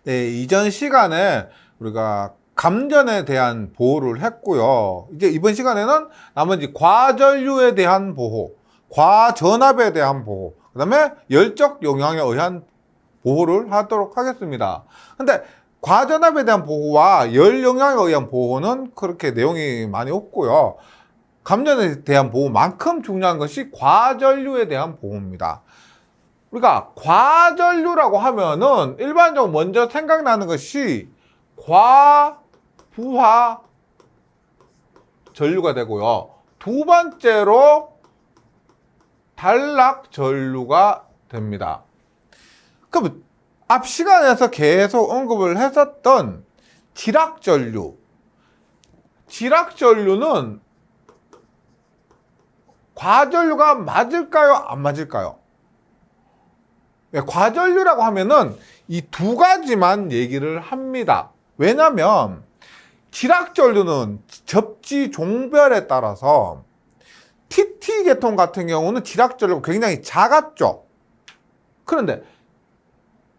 네, 이전 시간에 우리가 감전에 대한 보호를 했고요. 이제 이번 시간에는 나머지 과전류에 대한 보호, 과전압에 대한 보호, 그 다음에 열적 용량에 의한 보호를 하도록 하겠습니다. 근데 과전압에 대한 보호와 열 용량에 의한 보호는 그렇게 내용이 많이 없고요. 감전에 대한 보호만큼 중요한 것이 과전류에 대한 보호입니다. 우리가 과전류라고 하면은 일반적으로 먼저 생각나는 것이 과부하 전류가 되고요. 두 번째로 단락 전류가 됩니다. 그럼 앞 시간에서 계속 언급을 했었던 지락 전류. 지락 전류는 과전류가 맞을까요? 안 맞을까요? 과전류라고 하면은 이 두 가지만 얘기를 합니다. 왜냐면 지락전류는 접지 종별에 따라서 TT 계통 같은 경우는 지락전류가 굉장히 작았죠. 그런데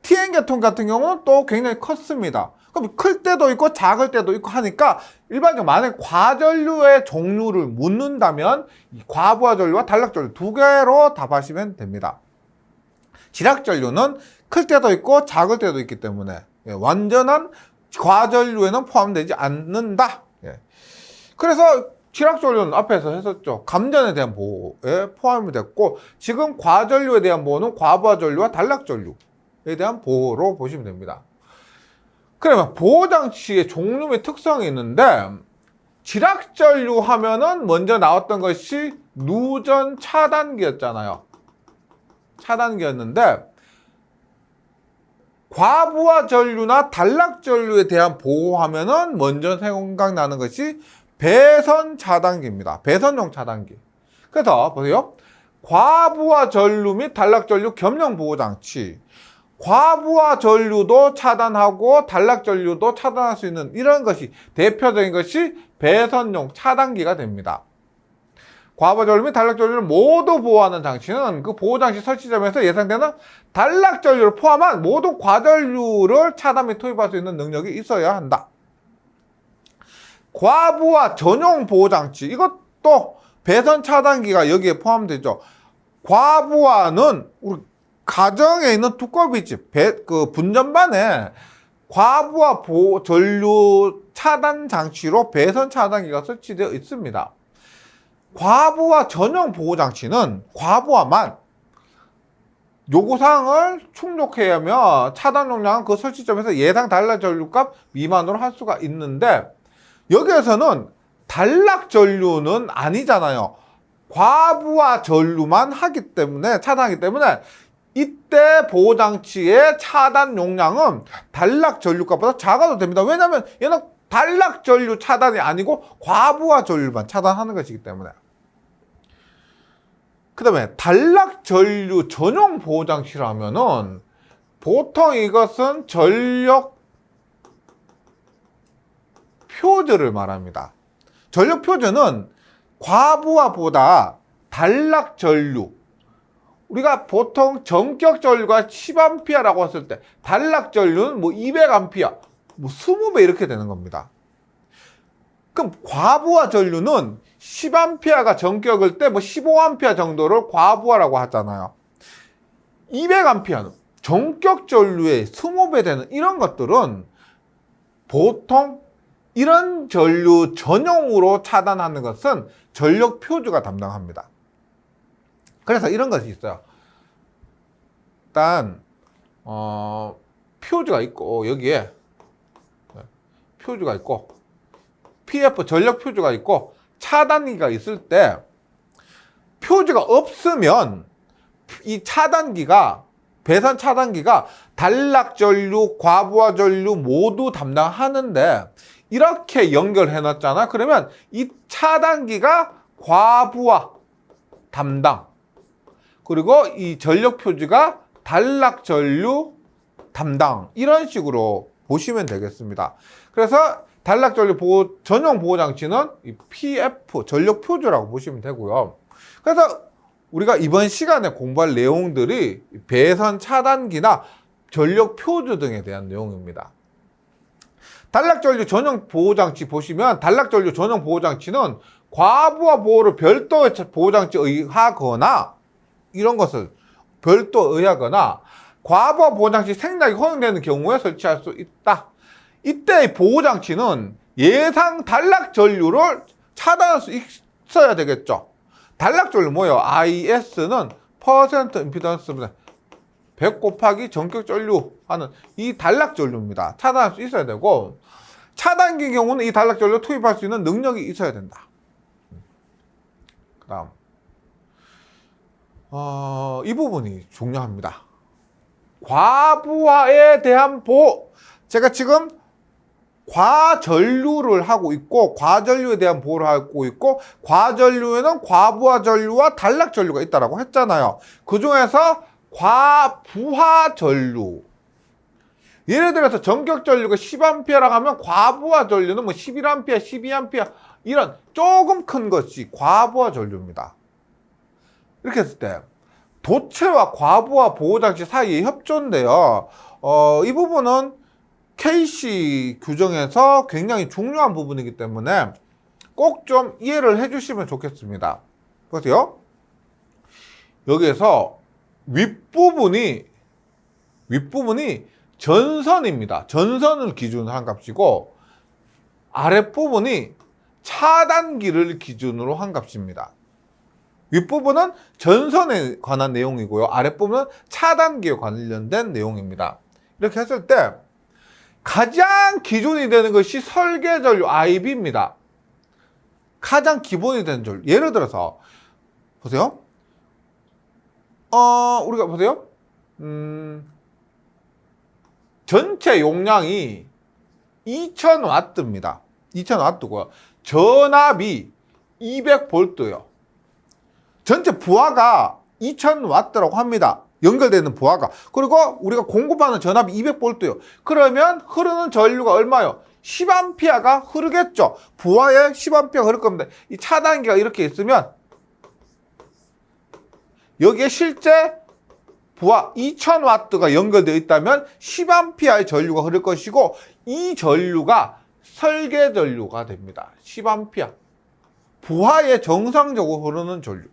TN 계통 같은 경우는 또 굉장히 컸습니다. 그럼 클 때도 있고 작을 때도 있고 하니까 일반적으로 만약 과전류의 종류를 묻는다면 과부하 전류와 단락 전류 두 개로 답하시면 됩니다. 지락 전류는 클 때도 있고 작을 때도 있기 때문에 완전한 과전류에는 포함되지 않는다. 그래서 지락 전류는 앞에서 했었죠. 감전에 대한 보호에 포함이 됐고, 지금 과전류에 대한 보호는 과부하 전류와 단락 전류에 대한 보호로 보시면 됩니다. 그러면 보호장치의 종류 및 특성이 있는데, 지락 전류 하면은 먼저 나왔던 것이 누전 차단기였잖아요. 차단기였는데, 과부하 전류나 단락 전류에 대한 보호하면은 먼저 생각나는 것이 배선 차단기입니다. 배선용 차단기. 그래서 보세요. 과부하 전류 및 단락 전류 겸용 보호장치. 과부하 전류도 차단하고 단락 전류도 차단할 수 있는 이런 것이 대표적인 것이 배선용 차단기가 됩니다. 과부하 전류 및 단락 전류를 모두 보호하는 장치는 그 보호장치 설치점에서 예상되는 단락 전류를 포함한 모든 과전류를 차단 및 투입할 수 있는 능력이 있어야 한다. 과부하 전용 보호장치, 이것도 배선 차단기가 여기에 포함되죠. 과부하는 우리 가정에 있는 두꺼비집, 그 분전반에 과부하 전류 차단 장치로 배선 차단기가 설치되어 있습니다. 과부하 전용 보호장치는 과부하만 요구사항을 충족해야며 차단 용량은 그 설치점에서 예상 단락 전류값 미만으로 할 수가 있는데, 여기에서는 단락 전류는 아니잖아요. 과부하 전류만 하기 때문에, 차단하기 때문에 이때 보호장치의 차단 용량은 단락 전류값보다 작아도 됩니다. 왜냐하면 얘는 단락 전류 차단이 아니고 과부하 전류만 차단하는 것이기 때문에. 그 다음에 단락 전류 전용 보호장치라면은 보통 이것은 전력 표준을 말합니다. 전력 표준은 과부하보다 단락 전류, 우리가 보통 전격 전류가 10A라고 했을 때 단락 전류는 뭐 200A, 뭐 20배 이렇게 되는 겁니다. 그럼 과부하 전류는 10A가 전격일 때 뭐 15A 정도를 과부하라고 하잖아요. 200A는 전격 전류의 20배 되는 이런 것들은 보통 이런 전류 전용으로 차단하는 것은 전력 표주가 담당합니다. 그래서 이런 것이 있어요. 일단 표주가 있고, 여기에 표주가 있고, PF 전력 표주가 있고, 차단기가 있을 때 표주가 없으면 이 차단기가, 배선 차단기가 단락 전류, 과부하 전류 모두 담당하는데, 이렇게 연결해 놨잖아. 그러면 이 차단기가 과부하 담당, 그리고 이 전력 표주가 단락 전류 담당, 이런 식으로 보시면 되겠습니다. 그래서 단락 전류 보호 전용 보호 장치는 이 PF 전력 표주라고 보시면 되고요. 그래서 우리가 이번 시간에 공부할 내용들이 배선 차단기나 전력 표준 등에 대한 내용입니다. 단락전류 전용 보호장치 보시면 단락전류 전용 보호장치는 과부하 보호를 별도의 보호장치에 의하거나 이런 것을 별도에 의하거나 과부하 보호장치 생략이 허용되는 경우에 설치할 수 있다. 이때의 보호장치는 예상 단락전류를 차단할 수 있어야 되겠죠. 단락전류 뭐예요? IS는 퍼센트 임피던스 100 곱하기 전격 전류 하는 이 단락전류입니다. 차단할 수 있어야 되고, 차단기 경우는 이 단락전류를 투입할 수 있는 능력이 있어야 된다. 그 다음 이 부분이 중요합니다. 과부하에 대한 보호. 제가 지금 과전류를 하고 있고 과전류에 대한 보호를 하고 있고, 과전류에는 과부하 전류와 단락 전류가 있다라고 했잖아요. 그 중에서 과부하 전류, 예를 들어서 전격 전류가 10A라고 하면 과부하 전류는 뭐 11A, 12A 이런 조금 큰 것이 과부하 전류입니다. 이렇게 했을 때 도체와 과부하 보호장치 사이의 협조인데요. 이 부분은 KC 규정에서 굉장히 중요한 부분이기 때문에 꼭 좀 이해를 해주시면 좋겠습니다. 보세요. 여기에서 윗부분이 전선입니다. 전선을 기준으로 한 값이고, 아랫부분이 차단기를 기준으로 한 값입니다. 윗부분은 전선에 관한 내용이고요. 아랫부분은 차단기에 관련된 내용입니다. 이렇게 했을 때 가장 기준이 되는 것이 설계전류 IB입니다. 가장 기본이 되는 전류. 예를 들어서 보세요. 우리가 보세요. 전체 용량이 2000W입니다. 2000W고요. 전압이 200V예요. 전체 부하가 2000W라고 합니다. 연결되는 부하가. 그리고 우리가 공급하는 전압이 200V예요. 그러면 흐르는 전류가 얼마요? 10A가 흐르겠죠. 부하에 10A가 흐를 겁니다. 이 차단기가 이렇게 있으면 여기에 실제 부하 2000W가 연결되어 있다면 10A의 전류가 흐를 것이고, 이 전류가 설계 전류가 됩니다. 10A. 부하에 정상적으로 흐르는 전류.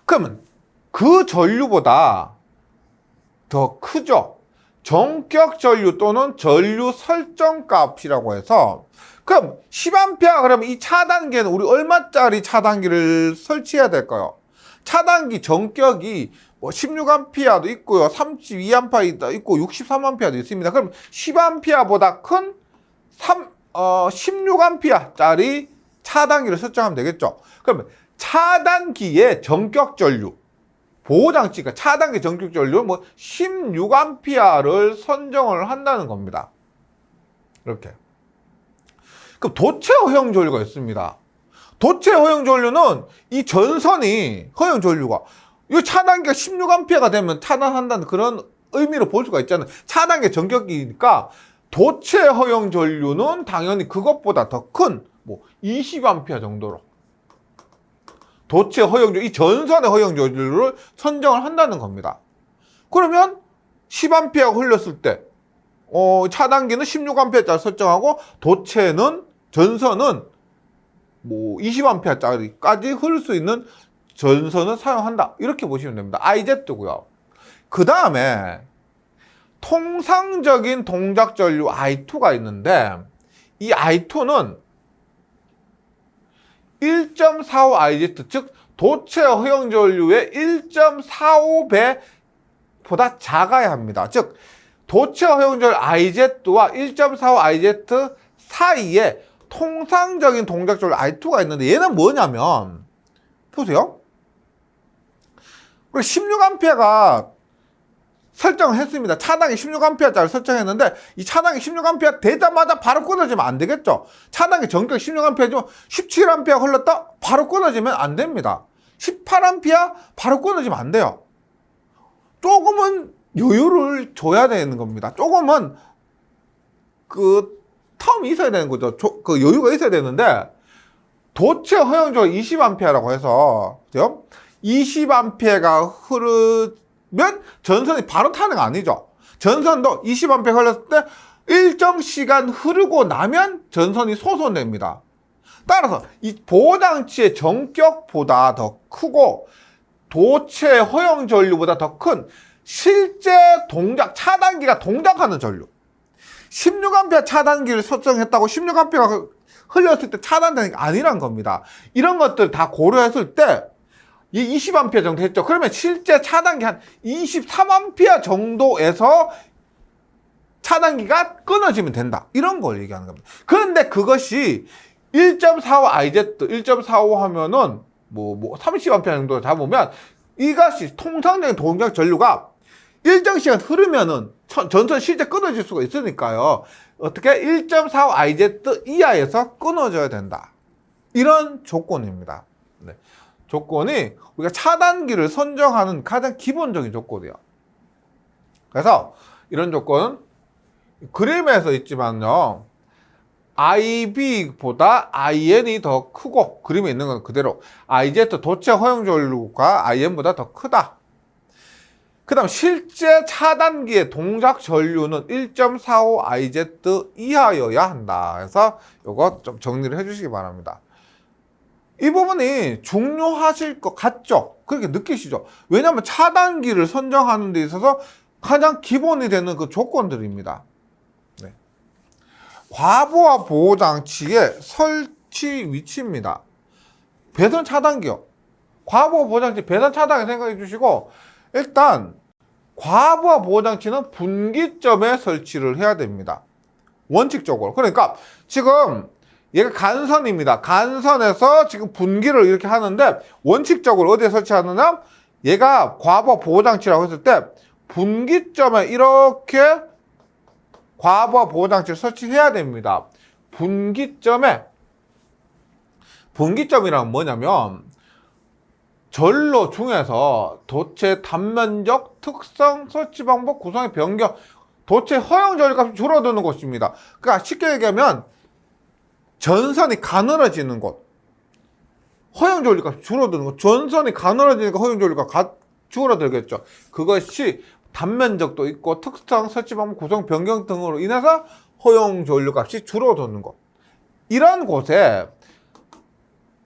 그러면 그 전류보다 더 크죠. 전격 전류 또는 전류 설정값이라고 해서, 그럼 10A 그러면 이 차단기에는 우리 얼마짜리 차단기를 설치해야 될까요? 차단기 전격이 뭐 16A도 있고요, 32A도 있고 63A도 있습니다. 그럼 10A보다 큰 16A짜리 차단기를 설정하면 되겠죠. 그러면 차단기의 전격 전류 보호장치가 차단기 전격 전류 뭐 16A를 선정을 한다는 겁니다. 이렇게. 그럼 도체 허용 전류가 있습니다. 도체 허용 전류는 이 전선이 허용 전류가 이 차단기가 16A가 되면 차단한다는 그런 의미로 볼 수가 있잖아요. 차단기 전격이니까 도체 허용 전류는 당연히 그것보다 더 큰 뭐 20A 정도로 도체 허용 전류, 이 전선의 허용 전류를 선정을 한다는 겁니다. 그러면 10A가 흘렸을 때 차단기는 16A짜리 설정하고 도체는 전선은 뭐 20A짜리까지 흐를 수 있는 전선을 사용한다. 이렇게 보시면 됩니다. IZ고요. 그 다음에 통상적인 동작 전류 I2가 있는데, 이 I2는 1.45IZ, 즉 도체 허용 전류의 1.45배보다 작아야 합니다. 즉 도체 허용 전류 IZ와 1.45IZ 사이에 통상적인 동작 전류 I2가 있는데, 얘는 뭐냐면 보세요. 우리 16A가 설정을 했습니다. 차단기 16A짜리 설정했는데, 이 차단기 16A 되자마자 바로 끊어지면 안 되겠죠. 차단기 전격 16A죠. 17A 흘렀다? 바로 끊어지면 안 됩니다. 18A 바로 끊어지면 안 돼요. 조금은 여유를 줘야 되는 겁니다. 조금은 그 텀이 있어야 되는 거죠. 그 여유가 있어야 되는데, 도체 허용적 20A라고 해서 20A가 흐르는 전선이 바로 타는 거 아니죠. 전선도 20A 흘렀을 때 일정 시간 흐르고 나면 전선이 소선됩니다. 따라서 이 보호장치의 전격보다 더 크고 도체 허용 전류보다 더 큰 실제 동작, 차단기가 동작하는 전류, 16A 차단기를 설정했다고 16A가 흘렸을 때 차단되는 게 아니란 겁니다. 이런 것들 다 고려했을 때 이 20A 정도 했죠. 그러면 실제 차단기 한 23A 정도에서 차단기가 끊어지면 된다. 이런 걸 얘기하는 겁니다. 그런데 그것이 1.45IZ, 1.45 하면은 30A 정도 잡으면 이것이 통상적인 동작 전류가 일정 시간 흐르면은 전선 실제 끊어질 수가 있으니까요. 어떻게 1.45IZ 이하에서 끊어져야 된다. 이런 조건입니다. 네. 조건이 우리가 차단기를 선정하는 가장 기본적인 조건이에요. 그래서 이런 조건은 그림에서 있지만요. IB보다 IN이 더 크고, 그림에 있는 건 그대로 IZ 도체 허용 전류가 IN보다 더 크다. 그 다음 실제 차단기의 동작 전류는 1.45IZ 이하여야 한다. 그래서 이거 좀 정리를 해주시기 바랍니다. 이 부분이 중요하실 것 같죠? 그렇게 느끼시죠? 왜냐하면 차단기를 선정하는 데 있어서 가장 기본이 되는 그 조건들입니다. 네. 과부하 보호장치의 설치 위치입니다. 배선 차단기요. 과부하 보호장치 배선 차단기 생각해 주시고, 일단 과부하 보호장치는 분기점에 설치를 해야 됩니다. 원칙적으로. 그러니까 지금 얘가 간선입니다. 간선에서 지금 분기를 이렇게 하는데 원칙적으로 어디에 설치하느냐? 얘가 과부하 보호장치라고 했을 때 분기점에 이렇게 과부하 보호장치를 설치해야 됩니다. 분기점이란 뭐냐면 전로 중에서 도체 단면적 특성 설치 방법 구성의 변경, 도체 허용 전류값이 줄어드는 곳입니다. 그러니까 쉽게 얘기하면 전선이 가늘어지는 곳, 허용 전류값이 줄어드는 곳. 전선이 가늘어지니까 허용 전류값 줄어들겠죠. 그것이 단면적도 있고 특성 설치 방법 구성 변경 등으로 인해서 허용 전류값이 줄어드는 곳. 이런 곳에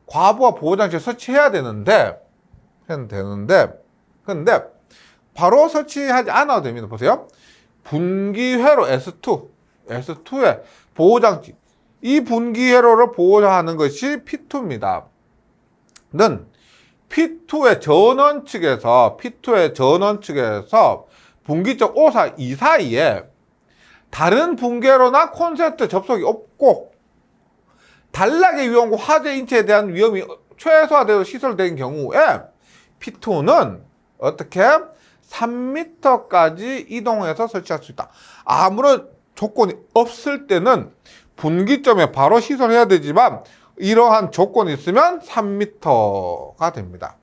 과부하 보호장치를 설치해야 되는데 근데 바로 설치하지 않아도 됩니다. 보세요. 분기회로 S2의 보호장치, 이 분기회로를 보호하는 것이 P2입니다. 는 P2의 전원 측에서 분기점 5사 2 사이에 다른 분기회로나 콘센트 접속이 없고 단락의 위험과 화재 인체에 대한 위험이 최소화되어 시설된 경우에 P2는 어떻게 3m까지 이동해서 설치할 수 있다. 아무런 조건이 없을 때는 분기점에 바로 시설해야 되지만 이러한 조건이 있으면 3m가 됩니다.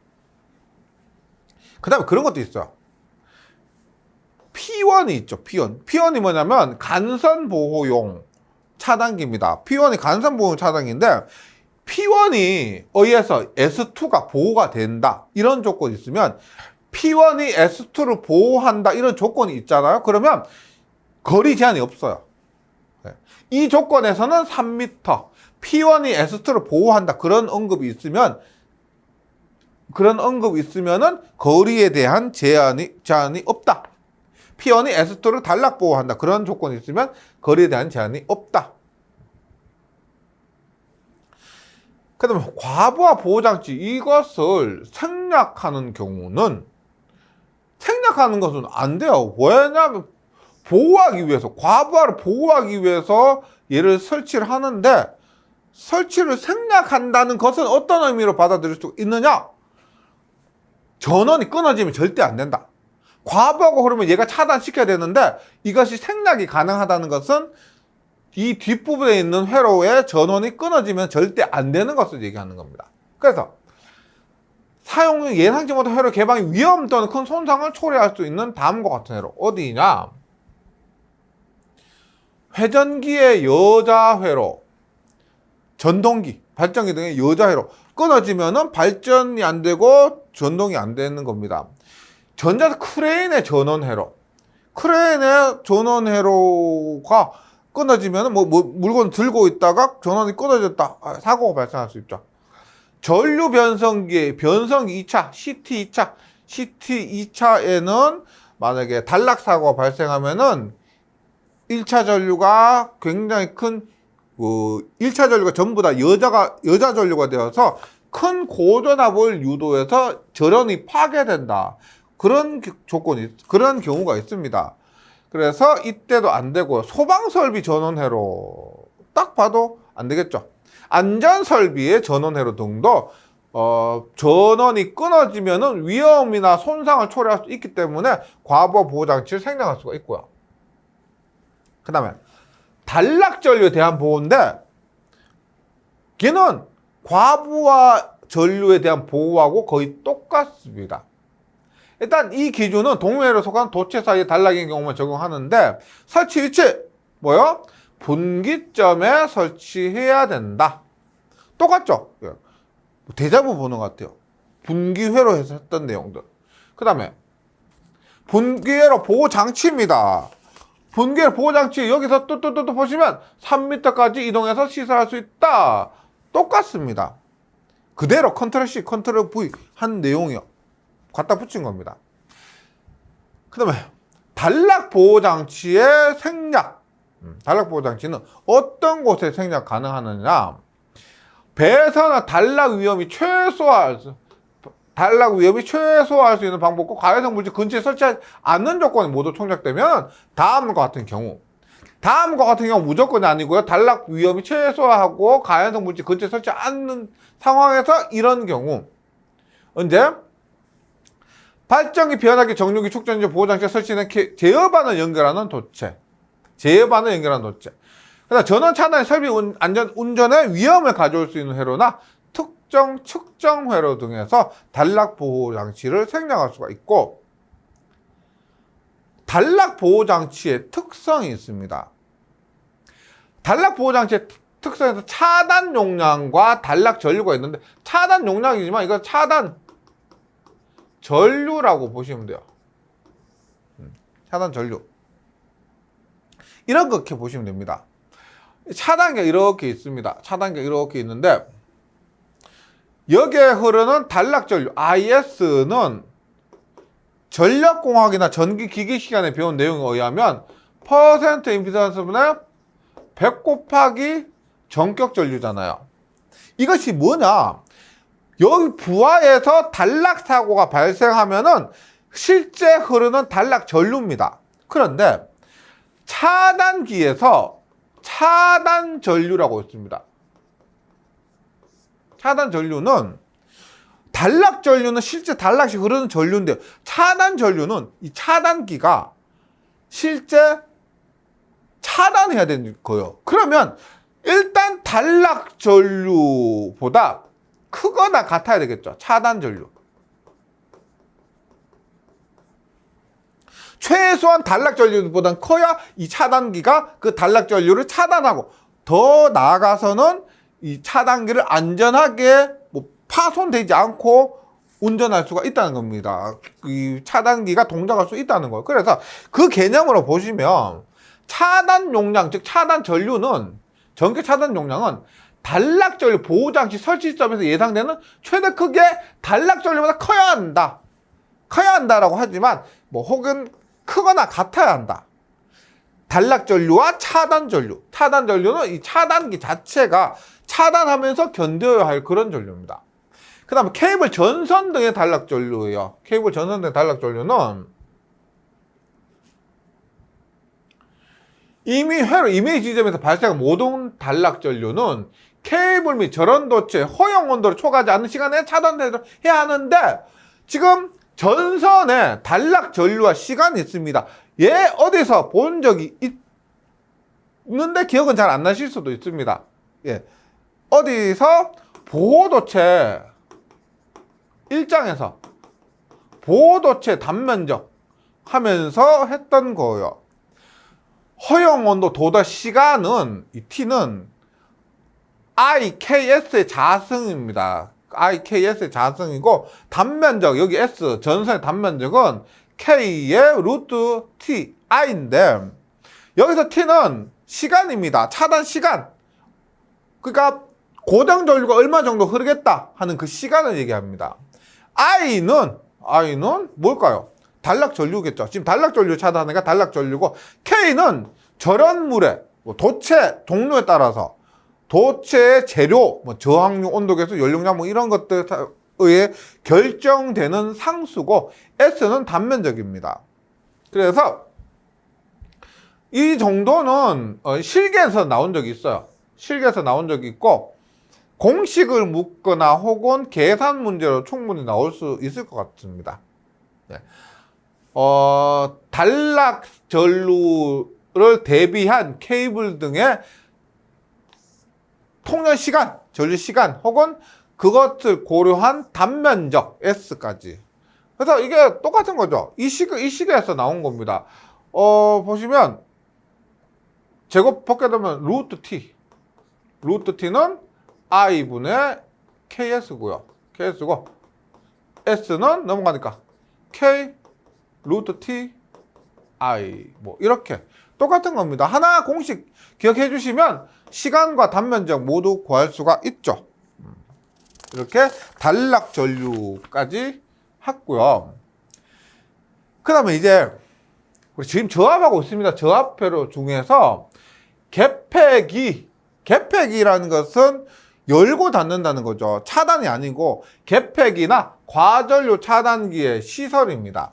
그 다음에 그런 것도 있어요. P1이 있죠. P1이 뭐냐면 간선보호용 차단기입니다. P1이 간선보호용 차단기인데 P1이 의해서 S2가 보호가 된다. 이런 조건이 있으면 P1이 S2를 보호한다. 이런 조건이 있잖아요. 그러면 거리 제한이 없어요. 이 조건에서는 3m, P1이 S2를 보호한다. 그런 언급이 있으면은 거리에 대한 제한이 없다. P1이 S2를 단락 보호한다. 그런 조건이 있으면 거리에 대한 제한이 없다. 그 다음에 과부하 보호장치, 이것을 생략하는 것은 안 돼요. 왜냐하면 과부하를 보호하기 위해서 얘를 설치를 하는데, 설치를 생략한다는 것은 어떤 의미로 받아들일 수 있느냐? 전원이 끊어지면 절대 안 된다. 과부하가 흐르면 얘가 차단시켜야 되는데 이것이 생략이 가능하다는 것은 이 뒷부분에 있는 회로의 전원이 끊어지면 절대 안 되는 것을 얘기하는 겁니다. 그래서 사용 중 예상치 못한 회로 개방이 위험 또는 큰 손상을 초래할 수 있는 다음과 같은 회로. 어디냐? 회전기의 여자 회로, 전동기, 발전기 등의 여자 회로 끊어지면은 발전이 안 되고 전동이 안 되는 겁니다. 전자 크레인의 전원회로. 크레인의 전원회로가 끊어지면 물건 들고 있다가 전원이 끊어졌다. 사고가 발생할 수 있죠. 전류 변성기의 변성기 2차, CT 2차, CT 2차에는 만약에 단락 사고가 발생하면은 1차 전류가 굉장히 큰 1차 전류가 전부 다 여자 전류가 되어서 큰 고전압을 유도해서 전원이 파괴된다. 그런 그런 경우가 있습니다. 그래서 이때도 안 되고요. 소방설비 전원회로 딱 봐도 안 되겠죠. 안전설비의 전원회로 등도 전원이 끊어지면은 위험이나 손상을 초래할 수 있기 때문에 과부하 보호장치를 생략할 수가 있고요. 그 다음에 단락전류에 대한 보호인데 걔는 과부하 전류에 대한 보호하고 거의 똑같습니다. 일단 이 기준은 동해로 속한 도체 사이의 단락인 경우만 적용하는데 설치 위치 뭐요? 분기점에 설치해야 된다. 똑같죠? 대자보 보는 것 같아요. 분기회로 해서 했던 내용들. 그 다음에 분기회로 보호장치입니다. 분기회로 보호장치 여기서 또 보시면 3m까지 이동해서 시설할 수 있다. 똑같습니다. 그대로 컨트롤 C, 컨트롤 V 한 내용이요. 갖다 붙인 겁니다. 그 다음에 단락보호장치의 생략. 단락보호장치는 어떤 곳에 생략 가능하느냐. 배선의 단락 위험이 최소화할 수 있는 방법과 가해성 물질 근처에 설치하지 않는 조건이 모두 총략되면 다음과 같은 경우 무조건이 아니고요. 단락 위험이 최소화하고 가해성 물질 근처에 설치하지 않는 상황에서 이런 경우 언제? 발전기, 변압기, 정류기, 축전기, 보호장치에 설치된 제어반을 연결하는 도체. 그다음 전원 차단 설비 안전 운전에 위험을 가져올 수 있는 회로나 특정 측정 회로 등에서 단락 보호 장치를 생략할 수가 있고 단락 보호 장치의 특성이 있습니다. 단락 보호 장치의 특성에서 차단 용량과 단락 전류가 있는데 차단 용량이지만 이건 차단 전류라고 보시면 돼요. 차단 전류. 이렇게 보시면 됩니다. 차단기가 이렇게 있습니다. 차단기가 이렇게 있는데 여기에 흐르는 단락 전류 IS는 전력공학이나 전기기기 시간에 배운 내용에 의하면 퍼센트 임피던스분의 100 곱하기 전격 전류잖아요. 이것이 뭐냐? 여기 부하에서 단락 사고가 발생하면은 실제 흐르는 단락 전류입니다. 그런데 차단기에서 차단 전류라고 있습니다. 차단 전류는 단락 전류는 실제 단락이 흐르는 전류인데 차단 전류는 이 차단기가 실제 차단해야 되는 거예요. 그러면 일단 단락 전류보다 크거나 같아야 되겠죠. 차단 전류. 최소한 단락 전류보다는 커야 이 차단기가 그 단락 전류를 차단하고 더 나아가서는 이 차단기를 안전하게 파손되지 않고 운전할 수가 있다는 겁니다. 이 차단기가 동작할 수 있다는 거예요. 그래서 그 개념으로 보시면 차단 용량, 즉 차단 전류는 전기 차단 용량은 단락 전류 보호장치 설치 시점에서 예상되는 최대 크기의 단락 전류보다 커야 한다라고 하지만 혹은 크거나 같아야 한다. 단락 전류와 차단 전류는 이 차단기 자체가 차단하면서 견뎌야 할 그런 전류입니다. 그 다음에 케이블 전선 등의 단락 전류예요. 케이블 전선 등의 단락 전류는 이미 지점에서 발생한 모든 단락 전류는 케이블 및 전원도체 허용 온도를 초과하지 않는 시간에 차단해야 하는데 지금 전선에 단락 전류와 시간이 있습니다. 얘 어디서 본 적이 있는데 기억은 잘 안 나실 수도 있습니다. 예. 어디서 보호도체 1장에서 보호도체 단면적 하면서 했던 거예요. 허용 온도 도달 시간은 이 T는 IKS의 자승입니다. IKS의 자성이고 단면적 여기 S 전선의 단면적은 K의 루트 T I인데 여기서 T는 시간입니다. 차단 시간. 그러니까 고정 전류가 얼마 정도 흐르겠다 하는 그 시간을 얘기합니다. I는 뭘까요? 단락 전류겠죠. 지금 단락 전류 차단하니까 단락 전류고 K는 절연물의 도체 종류에 따라서 도체의 재료, 저항류, 온도계수, 연료량 이런 것들에 의해 결정되는 상수고 S는 단면적입니다. 그래서 이 정도는 실계에서 나온 적이 있어요. 실계에서 나온 적이 있고 공식을 묻거나 혹은 계산 문제로 충분히 나올 수 있을 것 같습니다. 네. 단락 전류를 대비한 케이블 등의 통연 시간, 전류 시간 혹은 그것을 고려한 단면적 S까지. 그래서 이게 똑같은 거죠. 이 시계에서 나온 겁니다. 보시면 제곱 벗게 되면 루트 T. 루트 T는 I분의 KS고요. KS고 S는 넘어가니까 K 루트 T I 이렇게 똑같은 겁니다. 하나 공식 기억해 주시면 시간과 단면적 모두 구할 수가 있죠. 이렇게 단락 전류까지 했고요. 그 다음에 이제 우리 지금 저압하고 있습니다. 저압회로 중에서 개폐기라는 것은 열고 닫는다는 거죠. 차단이 아니고 개폐기나 과전류 차단기의 시설입니다.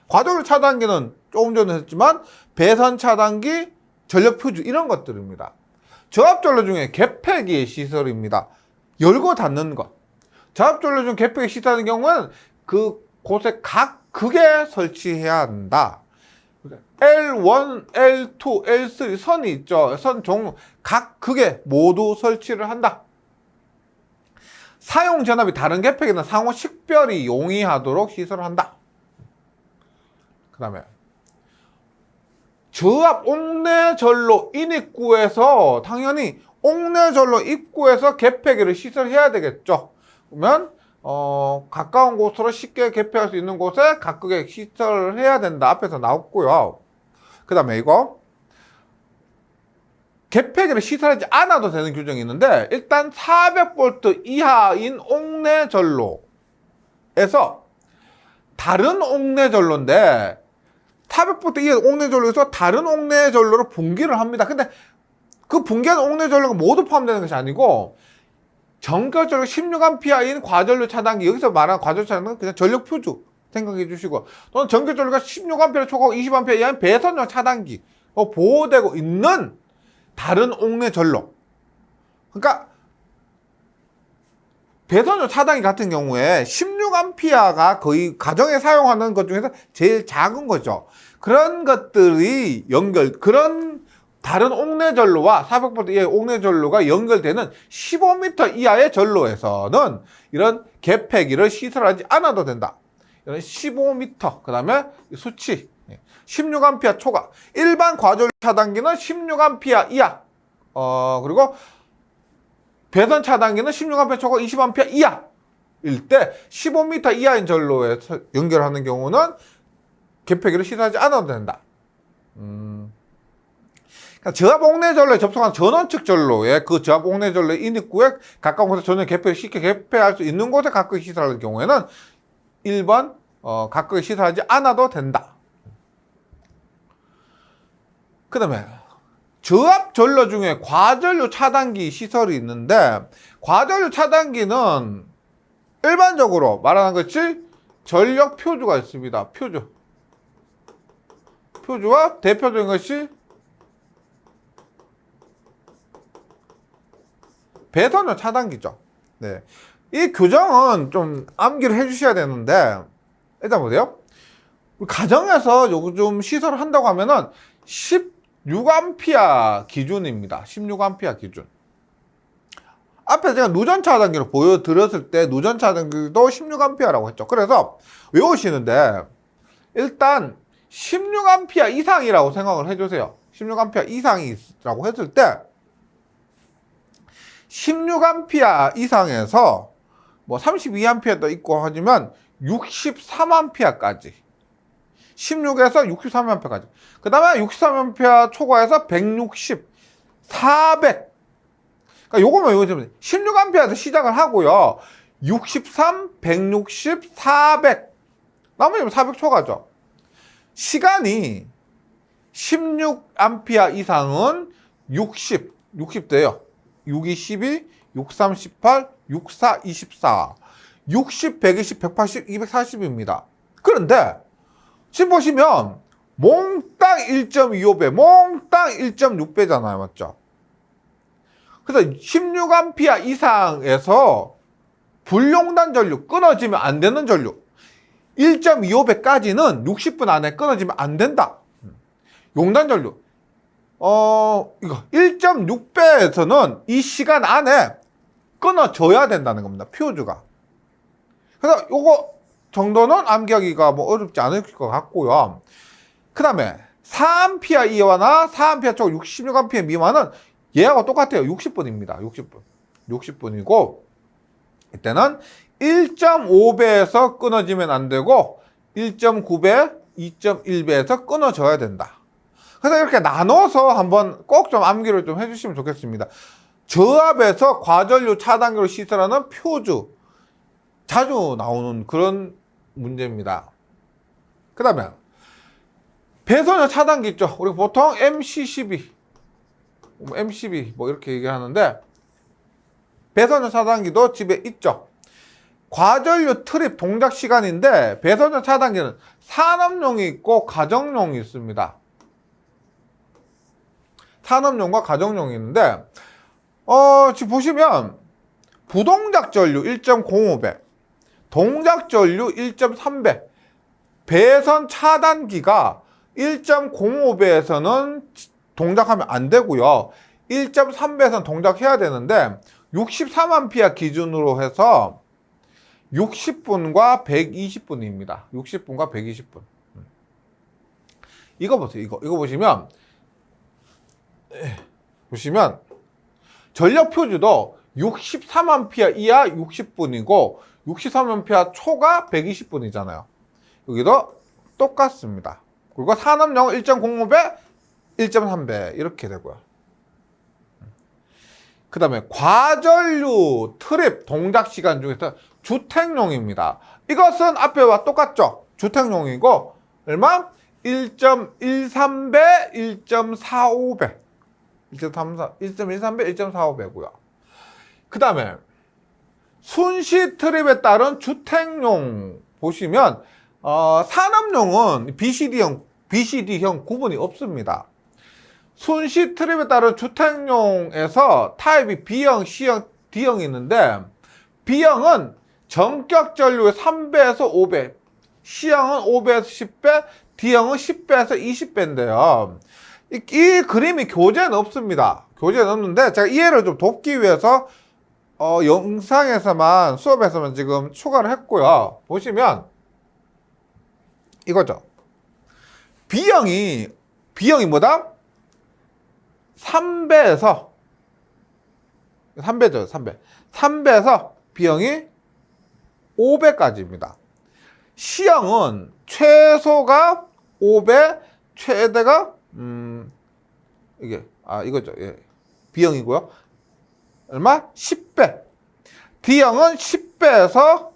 과전류 차단기는 조금 전에 했지만 배선 차단기, 전력 퓨즈 이런 것들입니다. 저압전류 중에 개폐기의 시설입니다. 열고 닫는 것. 저압전류 중 개폐기 시설하는 경우는 그 곳에 각 극에 설치해야 한다. L1, L2, L3 선이 있죠. 선 종류 각 극에 모두 설치를 한다. 사용 전압이 다른 개폐기는 상호 식별이 용이하도록 시설을 한다. 그 다음에 저압 옥내전로 인입구에서 당연히 옥내전로 입구에서 개폐기를 시설해야 되겠죠. 그러면 가까운 곳으로 쉽게 개폐할 수 있는 곳에 각극에 시설을 해야 된다. 앞에서 나왔고요. 그 다음에 이거 개폐기를 시설하지 않아도 되는 규정이 있는데 일단 400V 이하인 옥내전로에서 다른 옥내전로인데 400V 이하 옥내전로에서 다른 옥내전로로 분기를 합니다. 근데 그 분기하는 옥내전로가 모두 포함되는 것이 아니고 전격전력 16A인 과전류 차단기, 여기서 말하는 과전류 차단기는 그냥 전력 퓨즈 생각해 주시고, 또는 전격전류가 16A 초과 20A 이하인 배선용 차단기 보호되고 있는 다른 옥내전로. 그러니까 배선용 차단기 같은 경우에 16A가 거의 가정에 사용하는 것 중에서 제일 작은 거죠. 그런 것들이 그런 다른 옥내전로와 400V 이하의 옥내전로가 연결되는 15m 이하의 전로에서는 이런 개폐기를 시설하지 않아도 된다. 이런 15m, 그 다음에 수치 16A 초과. 일반 과전류 차단기는 16A 이하, 그리고 배선 차단기는 16A 초과 20A 이하일 때 15m 이하인 전로에 연결하는 경우는 개폐기를 시설하지 않아도 된다. 저압 옥내전로에 접속한 전원측 전로에 그 저압 옥내전로의 인입구에 가까운 곳에 전원 개폐를 쉽게 개폐할 수 있는 곳에 각각 시설하는 경우에는 1번 각각 시설하지 않아도 된다. 그 다음에 저압 전로 중에 과전류 차단기 시설이 있는데 과전류 차단기는 일반적으로 말하는 것이 전력 퓨즈가 있습니다. 퓨즈와 대표적인 것이 배선용 차단기죠. 네. 이 규정은 좀 암기를 해 주셔야 되는데, 일단 보세요. 가정에서 요즘 시설을 한다고 하면은 16A 기준입니다. 16A 기준. 앞에 제가 누전 차단기를 보여드렸을 때 누전 차단기도 16A라고 했죠. 그래서 외우시는데, 일단 16A 이상이라고 생각을 해주세요. 16A 이상이라고 했을 때, 16A 이상에서 뭐 32A도 있고 하지만 63A까지 16에서 63A까지 그 다음에 63A 초과해서 160, 400 그러니까 요거만 요거 16A에서 시작을 하고요 63, 160, 400 나머지 400 초과죠. 시간이 16A 이상은 60 돼요. 6, 2, 12, 6, 3, 18, 6, 4, 24 60, 120, 180, 240입니다. 그런데 지금 보시면 몽땅 1.25배, 몽땅 1.6배잖아요. 맞죠? 그래서 16A 이상에서 불용단 전류, 끊어지면 안 되는 전류 1.25배까지는 60분 안에 끊어지면 안 된다. 용단 전류 이거 1.6배에서는 이 시간 안에 끊어져야 된다는 겁니다. 퓨즈가. 그래서 요거 정도는 암기하기가 뭐 어렵지 않을 것 같고요. 그 다음에 4A 이하나 4A 쪽 66A 미만은 얘하고 똑같아요. 60분입니다. 60분이고 이때는 1.5배에서 끊어지면 안 되고 1.9배, 2.1배에서 끊어져야 된다. 그래서 이렇게 나눠서 한번 꼭 좀 암기를 좀 해주시면 좋겠습니다. 저압에서 과전류 차단기로 시설하는 퓨즈 자주 나오는 그런 문제입니다. 그 다음에 배선열 차단기 있죠. 우리 보통 MC12 뭐 이렇게 얘기하는데 배선열 차단기도 집에 있죠. 과전류 트립 동작 시간인데 배선열 차단기는 산업용이 있고 가정용이 있습니다. 산업용과 가정용이 있는데 지금 보시면 부동작 전류 1.05배, 동작 전류 1.3배, 배선 차단기가 1.05배에서는 동작하면 안 되고요. 1.3배에서는 동작해야 되는데 63A 기준으로 해서 60분과 120분입니다. 60분과 120분. 이거 보세요. 이거 보시면 전력 퓨즈도 63A 이하 60분이고 63A 초가 120분이잖아요. 여기도 똑같습니다. 그리고 산업용 1.05배, 1.3배 이렇게 되고요. 그 다음에 과전류 트립 동작 시간 중에서 주택용입니다. 이것은 앞에와 똑같죠. 주택용이고 얼마? 1.13배, 1.45배 1.13배, 1.45배고요. 그 다음에 순시 트립에 따른 주택용 보시면 산업용은 BCD형 구분이 없습니다. 순시 트립에 따른 주택용에서 타입이 B형, C형, D형이 있는데 B형은 전격 전류의 3배에서 5배, C형은 5배에서 10배, D형은 10배에서 20배인데요. 이 그림이 교재는 없습니다. 교재는 없는데 제가 이해를 좀 돕기 위해서 영상에서만 수업에서만 지금 추가를 했고요. 보시면 이거죠. B형이 뭐다? 3배에서 3배죠. 3배에서 B형이 5배까지입니다. C형은 최소가 5배, 최대가 이거죠. 예. B형이고요. 얼마? 10배. D형은 10배에서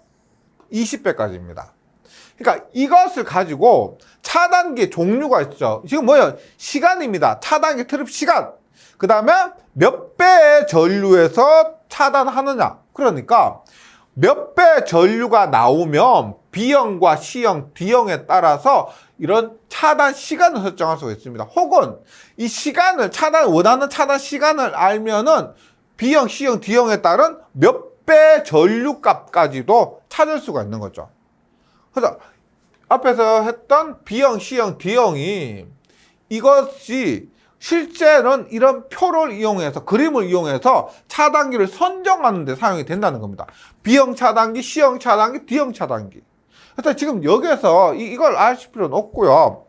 20배까지입니다. 그러니까 이것을 가지고 차단기 종류가 있죠. 지금 뭐예요? 시간입니다. 차단기 트립 시간. 그 다음에 몇 배의 전류에서 차단하느냐. 그러니까 몇 배 전류가 나오면 B형과 C형, D형에 따라서 이런 차단 시간을 설정할 수가 있습니다. 혹은 이 시간을 원하는 차단 시간을 알면은 B형, C형, D형에 따른 몇 배 전류 값까지도 찾을 수가 있는 거죠. 그래서 앞에서 했던 B형, C형, D형이 이것이 실제는 이런 표를 이용해서 그림을 이용해서 차단기를 선정하는 데 사용이 된다는 겁니다. B형 차단기, C형 차단기, D형 차단기. 그래서 지금 여기에서 이걸 아실 필요는 없고요.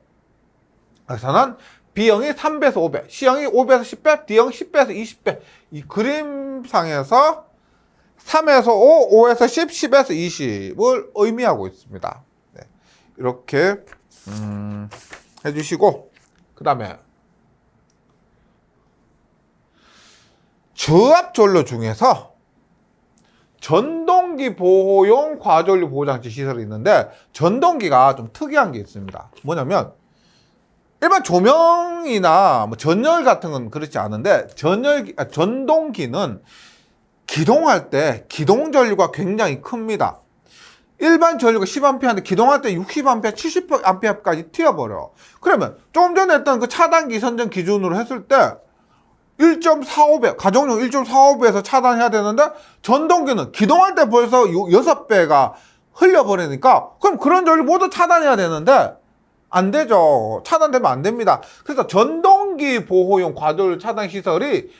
그래서는 B형이 3배에서 5배, C형이 5배에서 10배, D형 10배에서 20배. 이 그림상에서 3에서 5, 5에서 10, 10에서 20을 의미하고 있습니다. 네. 이렇게 해주시고, 그 다음에 저압전로 중에서 전동기 보호용 과전류 보호장치 시설이 있는데, 전동기가 좀 특이한 게 있습니다. 뭐냐면 일반 조명이나 뭐 전열 같은 건 그렇지 않은데, 전동기는 기동할 때 기동 전류가 굉장히 큽니다. 일반 전류가 10A인데 기동할 때 60A, 70A까지 튀어버려. 그러면 조금 전에 했던 그 차단기 선정 기준으로 했을 때 1.45배, 가정용 1.45배에서 차단해야 되는데, 전동기는 기동할 때 벌써 6배가 흘려버리니까, 그럼 그런 전류 모두 차단해야 되는데 안 되죠. 차단되면 안 됩니다. 그래서 전동기 보호용 과전류 차단 시설이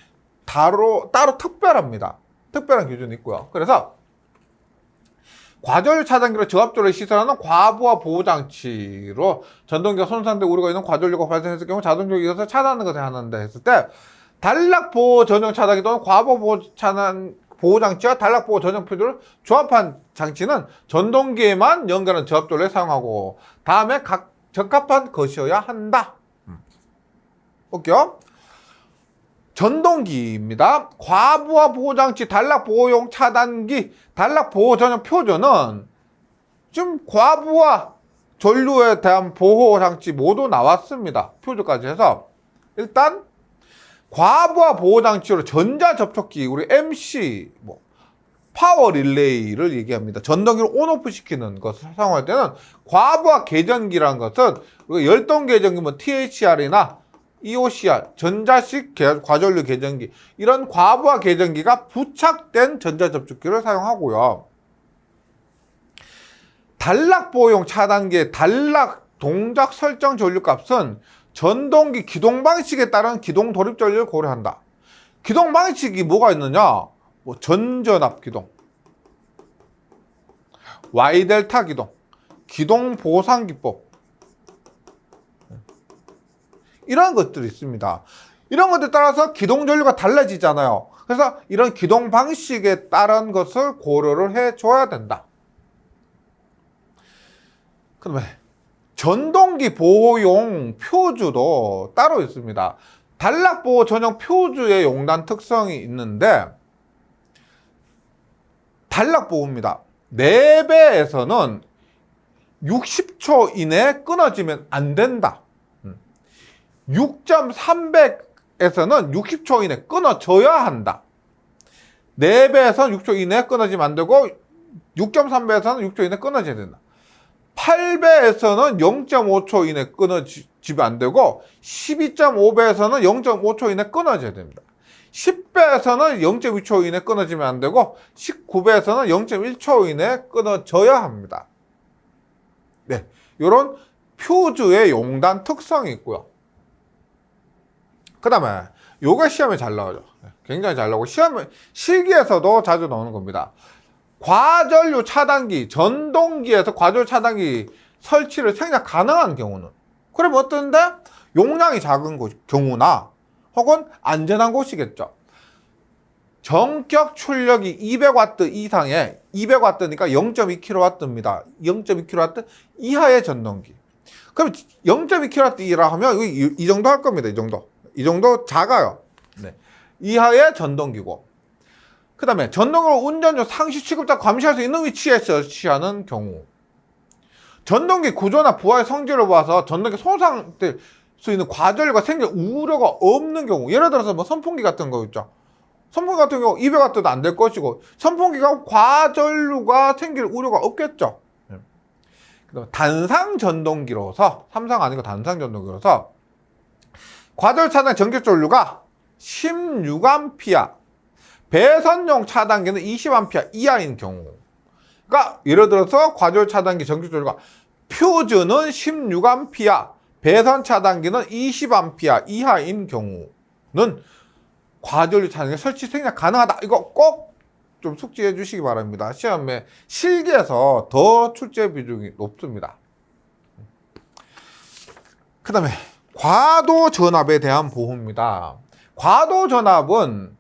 따로 특별합니다. 특별한 기준이 있고요. 그래서 과전류 차단기로 저압전로에 시설하는 과부하 보호장치로 전동기가 손상돼 우려가 있는 과전류가 발생했을 경우 자동적으로 이어서 차단하는 것을 하는데 했을 때, 단락보호 전용 차단기 또는 과부하 보호장치와 단락보호 전용 표준을 조합한 장치는 전동기에만 연결한 저압전로에 사용하고, 다음에 각 적합한 것이어야 한다. 볼게요. 전동기입니다. 과부하 보호장치, 단락보호용 차단기, 단락보호 전용 표준은 지금 과부하 전류에 대한 보호장치 모두 나왔습니다. 표준까지 해서 일단 과부하 보호장치로 전자접촉기, 우리 MC, 파워 릴레이를 얘기합니다. 전동기를 온오프 시키는 것을 사용할 때는 과부하 계전기라는 것은 우리가 열동 계전기, THR이나 EOCR, 전자식 과전류 계전기, 이런 과부하 계전기가 부착된 전자접촉기를 사용하고요. 단락보호용 차단기의 단락 동작 설정 전류값은 전동기 기동 방식에 따른 기동 돌입 전류를 고려한다. 기동 방식이 뭐가 있느냐? 전전압 기동, Y델타 기동, 기동 보상 기법, 이런 것들이 있습니다. 이런 것들에 따라서 기동 전류가 달라지잖아요. 그래서 이런 기동 방식에 따른 것을 고려를 해줘야 된다. 그다음에 전동기 보호용 표주도 따로 있습니다. 단락보호 전용 표주의 용단 특성이 있는데, 단락보호입니다. 4배에서는 60초 이내에 끊어지면 안 된다. 6.300에서는 60초 이내에 끊어져야 한다. 4배에서는 6초 이내에 끊어지면 안 되고, 6.3배에서는 6초 이내에 끊어져야 된다. 8배에서는 0.5초 이내에 끊어지면 안 되고, 12.5배에서는 0.5초 이내에 끊어져야 됩니다. 10배에서는 0.2초 이내에 끊어지면 안 되고, 19배에서는 0.1초 이내에 끊어져야 합니다. 네, 이런 표주의 용단 특성이 있고요. 그 다음에 요게 시험에 잘 나오죠. 굉장히 잘 나오고, 실기에서도 자주 나오는 겁니다. 과전류 차단기, 전동기에서 과전류 차단기 설치를 생략 가능한 경우는, 그러면 어떤데? 용량이 작은 경우나 혹은 안전한 곳이겠죠. 전격 출력이 200W 이상의, 200W니까 0.2kW입니다. 0.2kW 이하의 전동기. 그럼 0.2kW 하면 이 정도 할 겁니다. 이 정도 작아요. 네. 이하의 전동기고, 그 다음에 전동기로 운전 중 상시 취급자 감시할 수 있는 위치에 설치하는 경우, 전동기 구조나 부하의 성질을 봐서 전동기 손상될 수 있는 과전류가 생길 우려가 없는 경우, 예를 들어서 선풍기 같은 거 있죠. 선풍기 같은 경우 200W도 안 될 것이고, 선풍기가 과전류가 생길 우려가 없겠죠. 그다음에 단상 전동기로서, 삼상 아니고 단상 전동기로서 과전류 차단 전격 전류가 16A, 배선용 차단기는 20A 이하인 경우, 그러니까 예를 들어서 과전류 차단기 전격 전류가 표준은 16A, 배선 차단기는 20A 이하인 경우는 과전류 차단기 설치 생략 가능하다. 이거 꼭 좀 숙지해 주시기 바랍니다. 시험에 실기에서 더 출제 비중이 높습니다. 그 다음에 과도 전압에 대한 보호입니다. 과도 전압은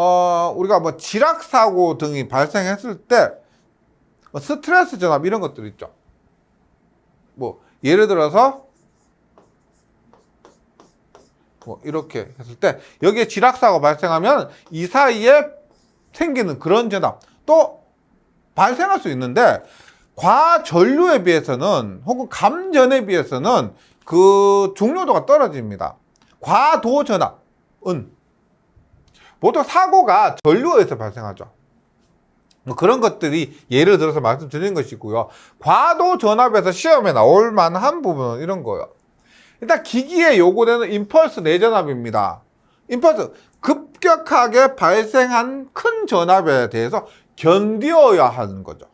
우리가 뭐 지락 사고 등이 발생했을 때 스트레스 전압 이런 것들 있죠. 뭐 예를 들어서 뭐 이렇게 했을 때 여기에 지락 사고가 발생하면 이 사이에 생기는 그런 전압 또 발생할 수 있는데 과전류에 비해서는 혹은 감전에 비해서는 그 중요도가 떨어집니다. 과도전압은 보통 사고가 전류에서 발생하죠. 뭐 그런 것들이 예를 들어서 말씀드리는 것이고요. 과도전압에서 시험에 나올 만한 부분은 이런 거예요. 일단 기기에 요구되는 임펄스 내전압입니다. 임펄스 급격하게 발생한 큰 전압에 대해서 견뎌야 하는 거죠.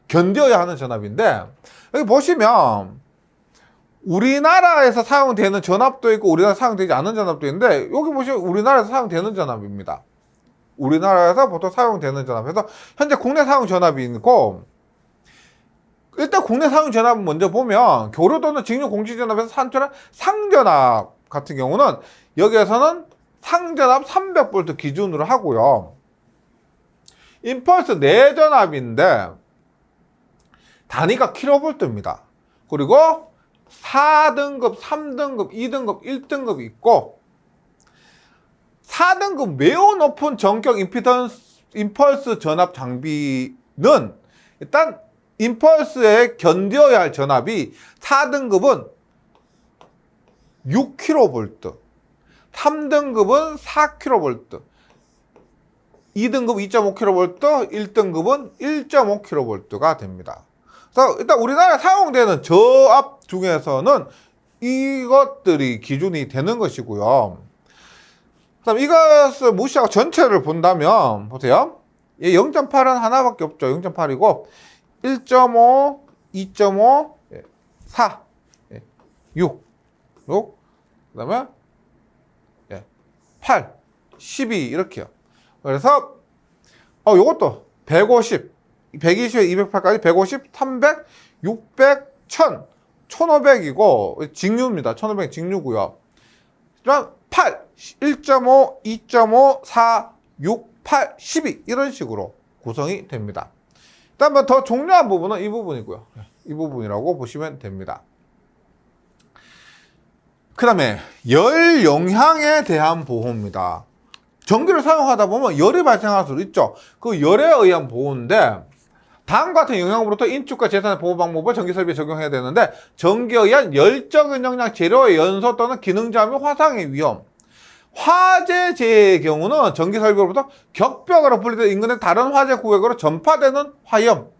견뎌야 하는 전압인데 여기 보시면 우리나라에서 사용되는 전압도 있고 우리나라에서 사용되지 않는 전압도 있는데 여기 보시면 우리나라에서 사용되는 전압입니다. 우리나라에서 보통 사용되는 전압에서 현재 국내 사용 전압이 있고 일단 국내 사용 전압은 먼저 보면 교류도는 직류 공시전압에서 산출한 상전압 같은 경우는 여기에서는 상전압 300V 기준으로 하고요. 임펄스 내전압인데 단위가 킬로볼트입니다. 그리고 4등급, 3등급, 2등급, 1등급이 있고 4등급 매우 높은 전격 임펄스 전압 장비는 일단 임펄스에 견뎌야 할 전압이 4등급은 6kV, 3등급은 4kV, 2등급 2.5kV, 1등급은 1.5kV가 됩니다. 그래서 일단 우리나라에 사용되는 저압 중에서는 이것들이 기준이 되는 것이고요. 그다음 이것을 무시하고 전체를 본다면 보세요. 0.8은 하나밖에 없죠. 0.8이고 1.5, 2.5, 4, 6, 그 다음에 8, 12 이렇게요. 그래서 요것도 150, 120에 208까지 150, 300, 600, 1000, 1500이고 직류입니다. 1500 직류고요. 그다음 8, 1.5, 2.5, 4, 6, 8, 12 이런 식으로 구성이 됩니다. 그다음 더 중요한 부분은 이 부분이고요. 이 부분이라고 보시면 됩니다. 그 다음에 열 영향에 대한 보호입니다. 전기를 사용하다 보면 열이 발생할 수도 있죠. 그 열에 의한 보호인데 다음과 같은 영향으로부터 인축과 재산의 보호 방법을 전기 설비에 적용해야 되는데 전기에 의한 열적인 영향 재료의 연소 또는 기능저하 및 화상의 위험. 화재 재해의 경우는 전기 설비로부터 격벽으로 분리된 인근의 다른 화재 구역으로 전파되는 화염.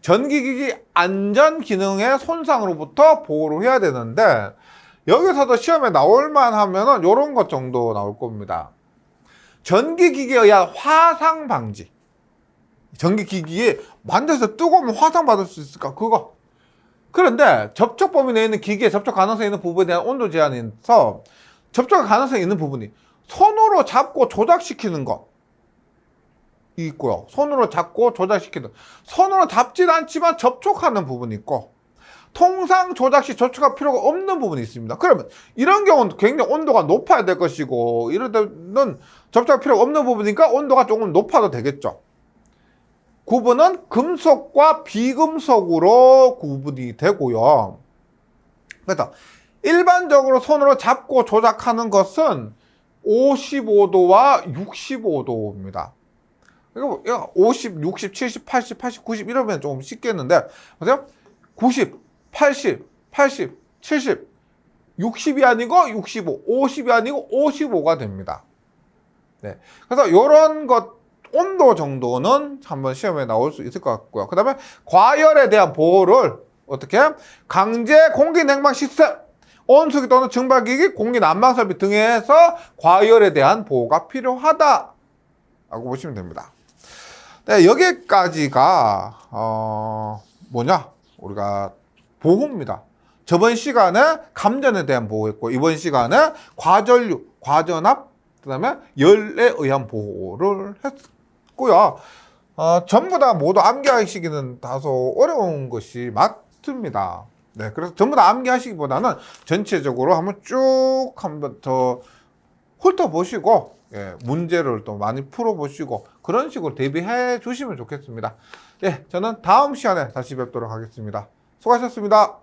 전기기기 안전 기능의 손상으로부터 보호를 해야 되는데 여기서도 시험에 나올 만하면은 요런 것 정도 나올 겁니다. 전기기기에 의한 화상 방지. 전기기기에 만져서 뜨거우면 화상 받을 수 있을까? 그거. 그런데 접촉 범위 내에 있는 기기에 접촉 가능성이 있는 부분에 대한 온도 제한이 있어 접촉 가능성이 있는 부분이 손으로 잡고 조작시키는 거 있고요. 손으로 잡고 조작시키는 손으로 잡진 않지만 접촉하는 부분이 있고 통상 조작 시 접촉할 필요가 없는 부분이 있습니다. 그러면 이런 경우는 굉장히 온도가 높아야 될 것이고 이럴 때는 접촉할 필요가 없는 부분이니까 온도가 조금 높아도 되겠죠. 구분은 금속과 비금속으로 구분이 되고요. 그래서 일반적으로 손으로 잡고 조작하는 것은 55도와 65도입니다. 그리고 50, 60, 70, 80, 80, 90 이러면 조금 쉽겠는데 보세요. 90, 80, 80, 70, 60이 아니고 65, 50이 아니고 55가 됩니다. 네. 그래서 이런 것 온도 정도는 한번 시험에 나올 수 있을 것 같고요. 그 다음에 과열에 대한 보호를 어떻게? 강제 공기 냉방 시스템, 온수기 또는 증발기기, 공기 난방 설비 등에서 과열에 대한 보호가 필요하다라고 보시면 됩니다. 네, 여기까지가 뭐냐? 우리가 보호입니다. 저번 시간에 감전에 대한 보호했고 이번 시간에 과전류, 과전압, 그 다음에 열에 의한 보호를 했고요. 전부 다 모두 암기하시기는 다소 어려운 것이 맞습니다. 네, 그래서 전부 다 암기하시기보다는 전체적으로 한번 쭉 한번 더 훑어보시고 예, 문제를 또 많이 풀어보시고 그런 식으로 대비해 주시면 좋겠습니다. 예, 저는 다음 시간에 다시 뵙도록 하겠습니다. 수고하셨습니다.